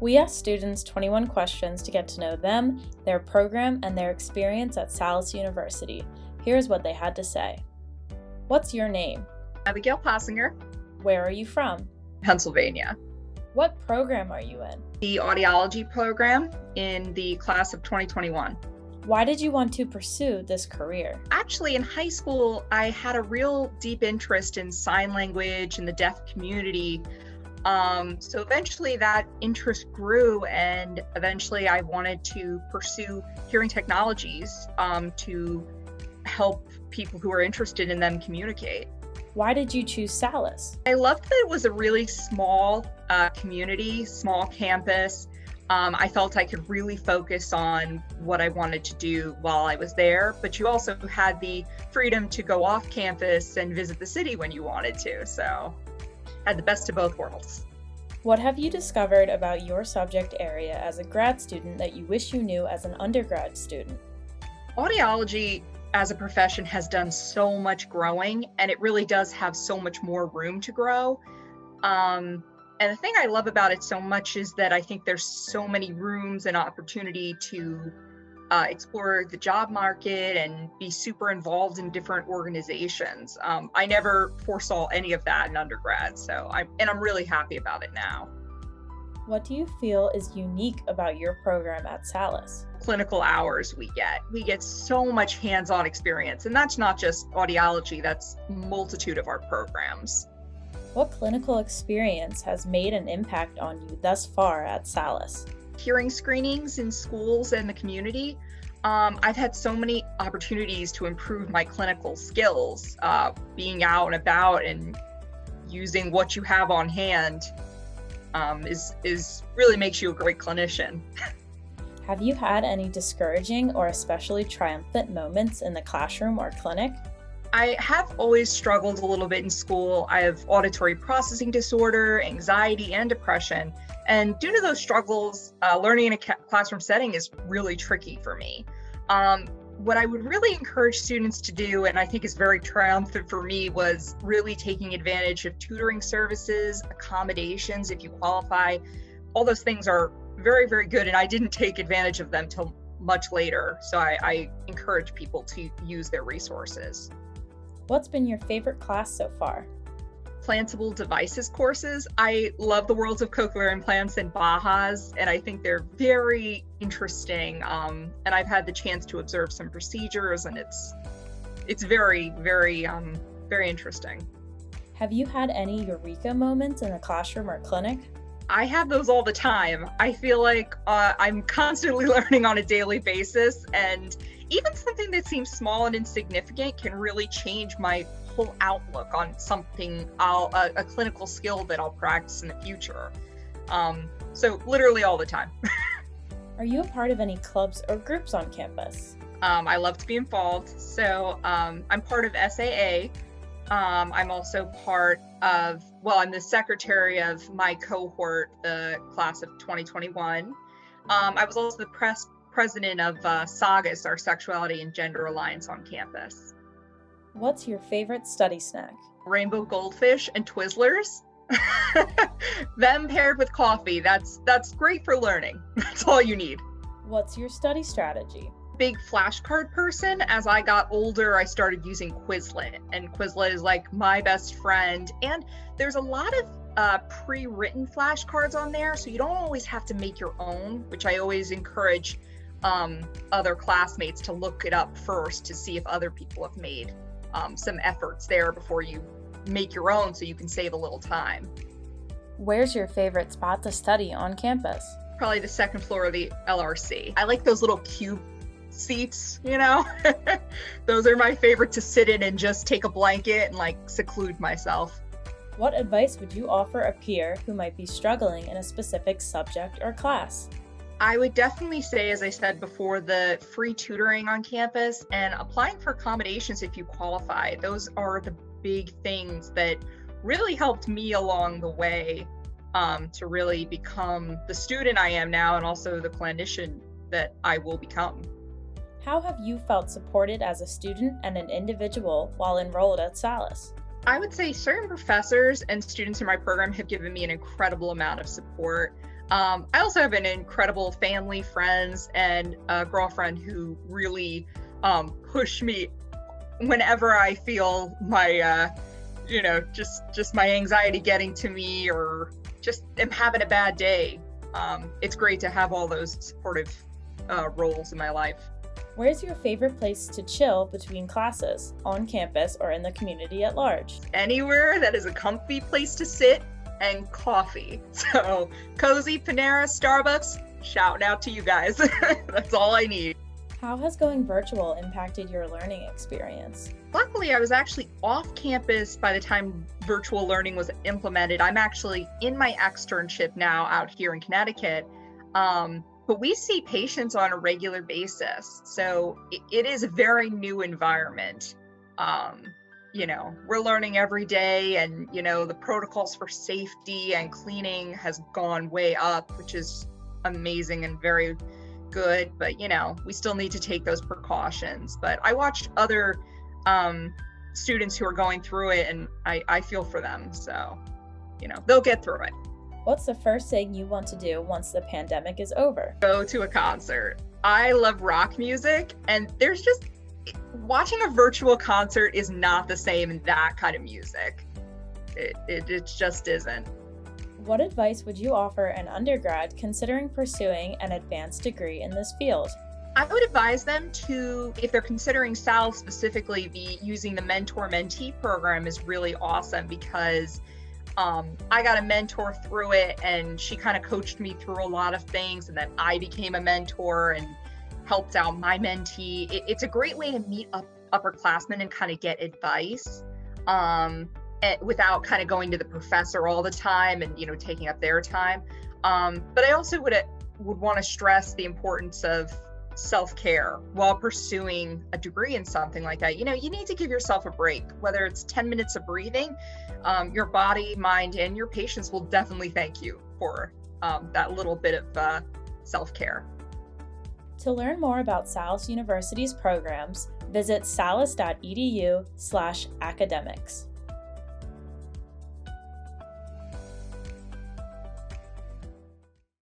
We asked students 21 questions to get to know them, their program, and their experience at Salus University. Here's what they had to say. What's your name? Abigail Possinger. Where are you from? Pennsylvania. What program are you in? The audiology program in the class of 2021. Why did you want to pursue this career? Actually, in high school, I had a real deep interest in sign language and the deaf community. So eventually that interest grew, and eventually I wanted to pursue hearing technologies to help people who are interested in them communicate. Why did you choose Salas? I loved that it was a really small community, small campus. I felt I could really focus on what I wanted to do while I was there, but you also had the freedom to go off campus and visit the city when you wanted to. So had the best of both worlds. What have you discovered about your subject area as a grad student that you wish you knew as an undergrad student? Audiology as a profession has done so much growing, and it really does have so much more room to grow. And the thing I love about it so much is that I think there's so many rooms and opportunity to explore the job market and be super involved in different organizations. I never foresaw any of that in undergrad, so I'm really happy about it now. What do you feel is unique about your program at Salas? Clinical hours we get so much hands-on experience, and that's not just audiology, that's a multitude of our programs. What clinical experience has made an impact on you thus far at Salas? Hearing screenings in schools and the community. I've had so many opportunities to improve my clinical skills, being out and about and using what you have on hand is really makes you a great clinician. Have you had any discouraging or especially triumphant moments in the classroom or clinic? I have always struggled a little bit in school. I have auditory processing disorder, anxiety, and depression. And due to those struggles, learning in a classroom setting is really tricky for me. What I would really encourage students to do, and I think is very triumphant for me, was really taking advantage of tutoring services, accommodations if you qualify. All those things are very, very good, and I didn't take advantage of them till much later. So I encourage people to use their resources. What's been your favorite class so far? Implantable devices courses. I love the worlds of cochlear implants and BAHAs, and I think they're very interesting. And I've had the chance to observe some procedures, and it's very, very, very interesting. Have you had any Eureka moments in the classroom or clinic? I have those all the time. I feel like I'm constantly learning on a daily basis, and even something that seems small and insignificant can really change my whole outlook on something, a clinical skill that I'll practice in the future. So literally all the time. Are you a part of any clubs or groups on campus? I love to be involved. So I'm part of SAA. I'm also part of, I'm the secretary of my cohort, the class of 2021. I was also the president of Salas, our Sexuality and Gender Alliance on campus. What's your favorite study snack? Rainbow goldfish and Twizzlers. Them paired with coffee, that's great for learning. That's all you need. What's your study strategy? Big flashcard person. As I got older, I started using Quizlet, and Quizlet is like my best friend. And there's a lot of pre-written flashcards on there, so you don't always have to make your own, which I always encourage other classmates to look it up first to see if other people have made some efforts there before you make your own, so you can save a little time. Where's your favorite spot to study on campus? Probably the second floor of the LRC. I like those little cube seats, those are my favorite to sit in and just take a blanket and seclude myself. What advice would you offer a peer who might be struggling in a specific subject or class? I would definitely say, as I said before, the free tutoring on campus and applying for accommodations if you qualify. Those are the big things that really helped me along the way to really become the student I am now, and also the clinician that I will become. How have you felt supported as a student and an individual while enrolled at Salas? I would say certain professors and students in my program have given me an incredible amount of support. I also have an incredible family, friends, and a girlfriend who really push me whenever I feel my, just my anxiety getting to me, or just am having a bad day. It's great to have all those supportive roles in my life. Where's your favorite place to chill between classes, on campus, or in the community at large? Anywhere that is a comfy place to sit and coffee. So Cozy, Panera, Starbucks, shouting out to you guys. That's all I need. How has going virtual impacted your learning experience? Luckily, I was actually off campus by the time virtual learning was implemented. I'm actually in my externship now out here in Connecticut. But we see patients on a regular basis. So it is a very new environment. We're learning every day, and, the protocols for safety and cleaning has gone way up, which is amazing and very good. But, we still need to take those precautions. But I watched other students who are going through it, and I feel for them. So, they'll get through it. What's the first thing you want to do once the pandemic is over? Go to a concert. I love rock music, and watching a virtual concert is not the same in that kind of music. It just isn't. What advice would you offer an undergrad considering pursuing an advanced degree in this field? I would advise them to, if they're considering Salus specifically, using the mentor-mentee program is really awesome, because I got a mentor through it, and she kind of coached me through a lot of things, and then I became a mentor and helped out my mentee. It's a great way to meet upperclassmen and kind of get advice without kind of going to the professor all the time and, taking up their time. But I also would want to stress the importance of self-care while pursuing a degree in something like that. You need to give yourself a break, whether it's 10 minutes of breathing. Your body, mind, and your patients will definitely thank you for that little bit of self-care. To learn more about Salus University's programs, visit salus.edu/academics.